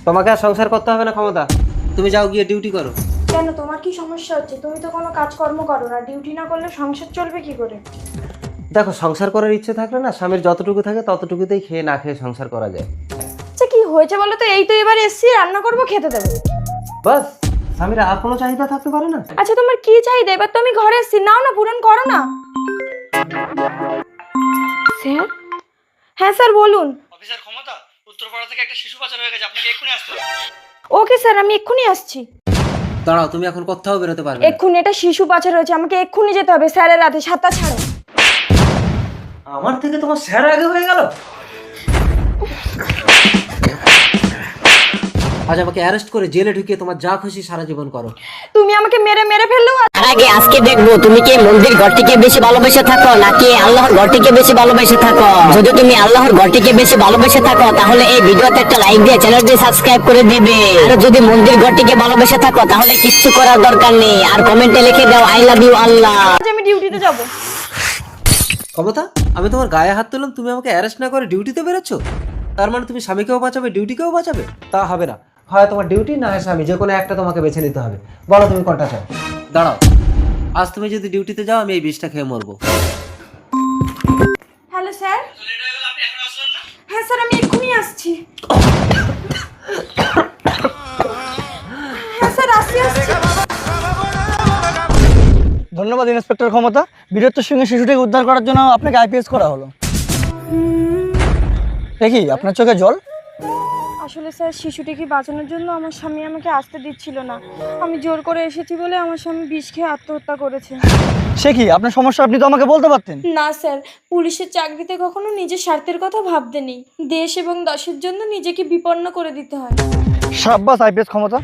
তোমাকে আর সংসার করতে হবে না ক্ষমতা, তুমি যাও গিয়ে ডিউটি করো। কেন, তোমার কি সমস্যা হচ্ছে? তুমি তো কোনো কাজকর্ম করো না, ডিউটি না করলে সংসার চলবে কি করে? দেখো, সংসার করার ইচ্ছে থাকলে না স্বামীর যতটুকু থাকে ততটুকুতেই খেয়ে না খেয়ে সংসার করা যায়। আচ্ছা কি হয়েছে বলো তো? এই তো এবার এসছি, রান্না করবো, খেতে দেবো, বাস। স্বামীর আর কোনো চাহিদা থাকতে পারে না? আচ্ছা তোমার কি চাহিদা? এবার তো আমি ঘরে এসছি, নাও না, পূরণ করো না। স্যার? হ্যাঁ স্যার বলুন। অফিসার ক্ষমতা, উত্তরপাড়া থেকে একটা শিশু পাচার হয়ে গেছে, আপনাকে এক্ষুনি আসতে হবে। ওকে স্যার, আমি এক্ষুনি আসছি। দাঁড়াও, তুমি এখন কোথাও বেরোতে পারবে না। এক্ষুনি, এটা শিশু পাচার হয়েছে, আমাকে এক্ষুনি যেতে হবে স্যারের রাতে 7টা ছাড়ো। আমার থেকে তোমার স্যার আগে হয়ে গেল। আজ আমাকে অ্যারেস্ট করে জেলে ঢুকিয়ে তোমার যা খুশি সারা জীবন করো। তুমি আমাকে মেরে মেরে ফেললেও তার আগে আজকে দেখবো তুমি কি মন্দির ঘরটিকে বেশি ভালোবেসে থাকো নাকি আল্লাহর ঘরটিকে বেশি ভালোবেসে থাকো। যদি তুমি আল্লাহর ঘরটিকে বেশি ভালোবেসে থাকো তাহলে এই ভিডিওতে একটা লাইক দিয়ে চ্যানেলটি সাবস্ক্রাইব করে দিবে। আর যদি মন্দির ঘরটিকে ভালোবেসে থাকো তাহলে কিচ্ছু করার দরকার নেই, আর কমেন্টে লিখে দাও আই লাভ ইউ আল্লাহ। আজ আমি ডিউটিতে যাব। ক্ষমতা, আমি তোমার গায়ে হাত তুললাম, তুমি আমাকে অ্যারেস্ট না করে ডিউটিতে বেরোচ্ছ? তার মানে তুমি স্বামীকেও বাঁচাবে, ডিউটিকেও বাঁচাবে? তা হবে না, হয় তোমার ডিউটি না হয় স্বামী, যে কোনো একটা তোমাকে বেছে নিতে হবে। বলো তুমি কোনটা চাও। দাঁড়াও, আজ তুমি যদি ডিউটিতে যাও আমি এই বিষটা খেয়ে মরবো। Hello sir. লেট হয়ে গেল, আপনি এখন আসলেন না? হ্যাঁ স্যার, আমি এক্ষুনি আসছি। হ্যাঁ স্যার, আসছি। ধন্যবাদ ইন্সপেক্টর ক্ষমতা। বীরত্বের সঙ্গে শিশুটিকে উদ্ধার করার জন্য আপনাকে আইপিএস করা হলো। দেখি আপনার চোখে জল। আসলে স্যার, শিশুটিকে বাঁচানোর জন্য আমার স্বামী আমাকে আসতে দিচ্ছিল না। আমি জোর করে এসেছি বলে আমার স্বামী বিষ খেয়ে আত্মহত্যা করেছে। সে কি আপনার সমস্যা, আপনি তো আমাকে বলতে পারতেন। না স্যার, পুলিশের চাকরিতে কখনো নিজের স্বার্থের কথা ভাবতে নেই। দেশ এবং দশের জন্য নিজেকে বিপন্ন করে দিতে হয়। সাব্বাস আইপিএস ক্ষমতা।